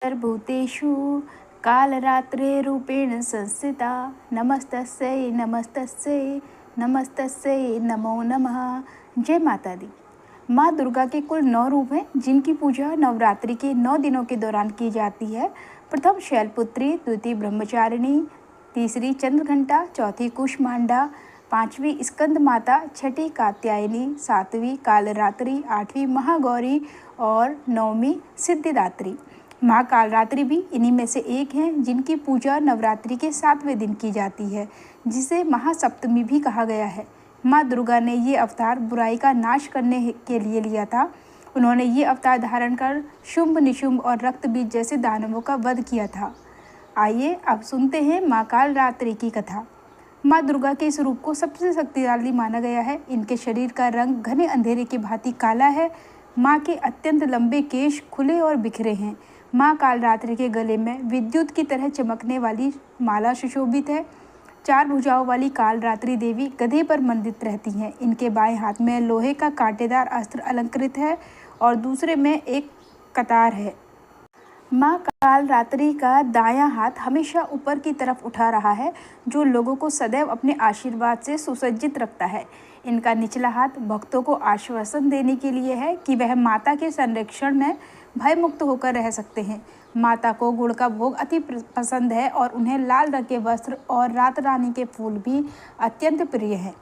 सर्वभूतेषु कालरात्रिरूपेण संस्थिता नमस्तस्यै नमस्तस्यै नमस्तस्यै नमो नमः। जय माता दी। माँ दुर्गा के कुल 9 रूप हैं जिनकी पूजा नवरात्रि के 9 दिनों के दौरान की जाती है। प्रथम शैलपुत्री, द्वितीय ब्रह्मचारिणी, तीसरी चंद्रघंटा, चौथी कुष्मांडा, पांचवी स्कंद माता, छठी कात्यायनी, सातवीं कालरात्रि, आठवीं महागौरी और नौवीं सिद्धिदात्री। माँ कालरात्रि भी इन्हीं में से एक हैं जिनकी पूजा नवरात्रि के 7वें दिन की जाती है, जिसे महासप्तमी भी कहा गया है। माँ दुर्गा ने ये अवतार बुराई का नाश करने के लिए लिया था। उन्होंने ये अवतार धारण कर शुंभ, निशुंभ और रक्तबीज जैसे दानवों का वध किया था। आइए अब सुनते हैं माँ कालरात्रि की कथा। माँ दुर्गा के इस रूप को सबसे शक्तिशाली माना गया है। इनके शरीर का रंग घने अंधेरे की भांति काला है। माँ के अत्यंत लंबे केश खुले और बिखरे हैं। माँ कालरात्रि के गले में विद्युत की तरह चमकने वाली माला सुशोभित है। 4 भुजाओं वाली कालरात्रि देवी गधे पर मंडित रहती हैं। इनके बाएं हाथ में लोहे का कांटेदार अस्त्र अलंकृत है और दूसरे में एक कतार है। माँ कालरात्रि का दायां हाथ हमेशा ऊपर की तरफ उठा रहा है, जो लोगों को सदैव अपने आशीर्वाद से सुसज्जित रखता है। इनका निचला हाथ भक्तों को आश्वासन देने के लिए है कि वह माता के संरक्षण में भय मुक्त होकर रह सकते हैं। माता को गुड़ का भोग अति पसंद है और उन्हें लाल रंग के वस्त्र और रात रानी के फूल भी अत्यंत प्रिय हैं।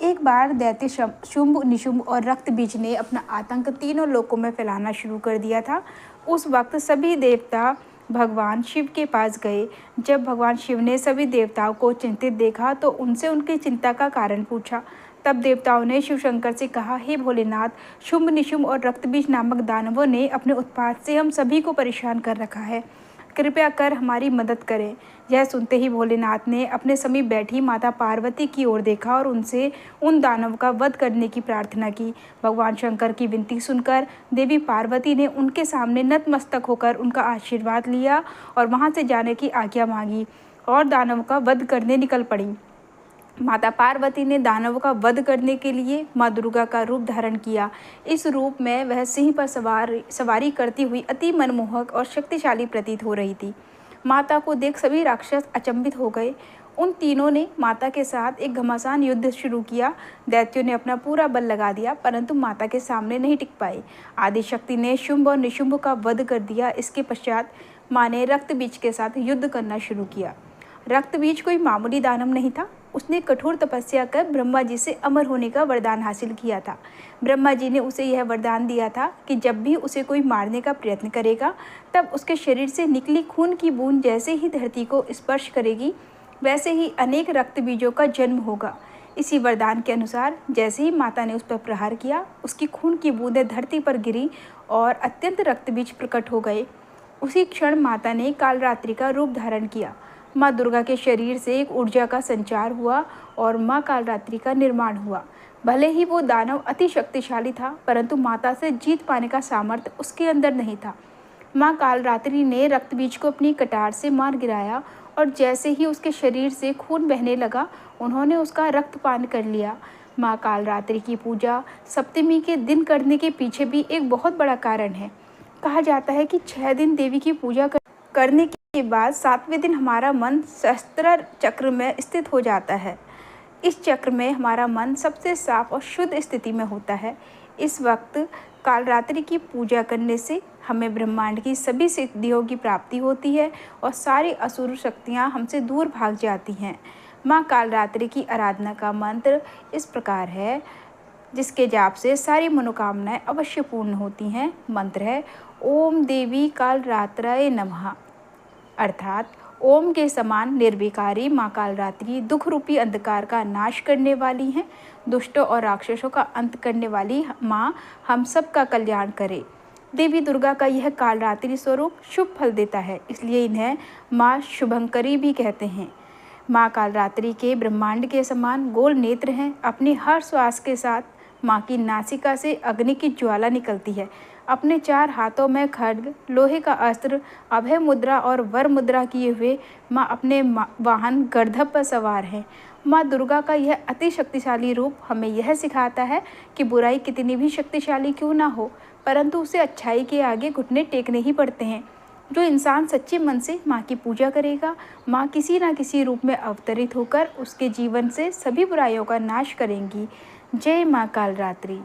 एक बार दैत्य शुंभ, निशुंभ और रक्तबीज ने अपना आतंक तीनों लोकों में फैलाना शुरू कर दिया था। उस वक्त सभी देवता भगवान शिव के पास गए। जब भगवान शिव ने सभी देवताओं को चिंतित देखा तो उनसे उनकी चिंता का कारण पूछा। तब देवताओं ने शिव शंकर से कहा, हे भोलेनाथ, शुंभ, निशुंभ और रक्तबीज नामक दानवों ने अपने उत्पात से हम सभी को परेशान कर रखा है। कृपया कर हमारी मदद करें। यह सुनते ही भोलेनाथ ने अपने समीप बैठी माता पार्वती की ओर देखा और उनसे उन दानव का वध करने की प्रार्थना की। भगवान शंकर की विनती सुनकर देवी पार्वती ने उनके सामने नतमस्तक होकर उनका आशीर्वाद लिया और वहां से जाने की आज्ञा मांगी और दानव का वध करने निकल पड़ी। माता पार्वती ने दानवों का वध करने के लिए माँ दुर्गा का रूप धारण किया। इस रूप में वह सिंह पर सवारी करती हुई अति मनमोहक और शक्तिशाली प्रतीत हो रही थी। माता को देख सभी राक्षस अचंभित हो गए। उन तीनों ने माता के साथ एक घमासान युद्ध शुरू किया। दैत्यों ने अपना पूरा बल लगा दिया, परंतु माता के सामने नहीं टिक पाए। आदिशक्ति ने शुंभ और निशुंभ का वध कर दिया। इसके पश्चात माँ ने रक्तबीज के साथ युद्ध करना शुरू किया। रक्तबीज कोई मामूली दानव नहीं था। उसने कठोर तपस्या कर ब्रह्मा जी से अमर होने का वरदान हासिल किया था। ब्रह्मा जी ने उसे यह वरदान दिया था कि जब भी उसे कोई मारने का प्रयत्न करेगा, तब उसके शरीर से निकली खून की बूंद जैसे ही धरती को स्पर्श करेगी, वैसे ही अनेक रक्तबीजों का जन्म होगा। इसी वरदान के अनुसार जैसे ही माता ने उस पर प्रहार किया, उसकी खून की बूंदें धरती पर गिरी और अत्यंत रक्तबीज प्रकट हो गए। उसी क्षण माता ने कालरात्रि का रूप धारण किया। माँ दुर्गा के शरीर से एक ऊर्जा का संचार हुआ और माँ कालरात्रि का निर्माण हुआ। भले ही वो दानव अति शक्तिशाली था, परंतु माता से जीत पाने का सामर्थ्य उसके अंदर नहीं था। माँ कालरात्रि ने रक्तबीज को अपनी कटार से मार गिराया और जैसे ही उसके शरीर से खून बहने लगा, उन्होंने उसका रक्तपान कर लिया। माँ कालरात्रि की पूजा सप्तमी के दिन करने के पीछे भी एक बहुत बड़ा कारण है। कहा जाता है कि 6 दिन देवी की पूजा करने के बाद 7वें दिन हमारा मन सहस्त्र चक्र में स्थित हो जाता है। इस चक्र में हमारा मन सबसे साफ और शुद्ध स्थिति में होता है। इस वक्त कालरात्रि की पूजा करने से हमें ब्रह्मांड की सभी सिद्धियों की प्राप्ति होती है और सारी असुर शक्तियाँ हमसे दूर भाग जाती हैं। माँ कालरात्रि की आराधना का मंत्र इस प्रकार है, जिसके जाप से सारी मनोकामनाएं अवश्य पूर्ण होती हैं। मंत्र है ओम देवी कालरात्रये नमः, अर्थात ओम के समान निर्विकारी माँ कालरात्रि दुख रूपी अंधकार का नाश करने वाली हैं। दुष्टों और राक्षसों का अंत करने वाली माँ हम सब का कल्याण करे। देवी दुर्गा का यह कालरात्रि स्वरूप शुभ फल देता है, इसलिए इन्हें माँ शुभंकरी भी कहते हैं। माँ कालरात्रि के ब्रह्मांड के समान गोल नेत्र हैं। अपनी हर श्वास के साथ माँ की नासिका से अग्नि की ज्वाला निकलती है। अपने 4 हाथों में खड्ग, लोहे का अस्त्र, अभय मुद्रा और वर मुद्रा किए हुए माँ अपने वाहन गर्दभ पर सवार हैं। माँ दुर्गा का यह अति शक्तिशाली रूप हमें यह सिखाता है कि बुराई कितनी भी शक्तिशाली क्यों ना हो, परंतु उसे अच्छाई के आगे घुटने टेकने ही पड़ते हैं। जो इंसान सच्चे मन से माँ की पूजा करेगा, माँ किसी ना किसी रूप में अवतरित होकर उसके जीवन से सभी बुराइयों का नाश करेंगी। जय माँ कालरात्रि।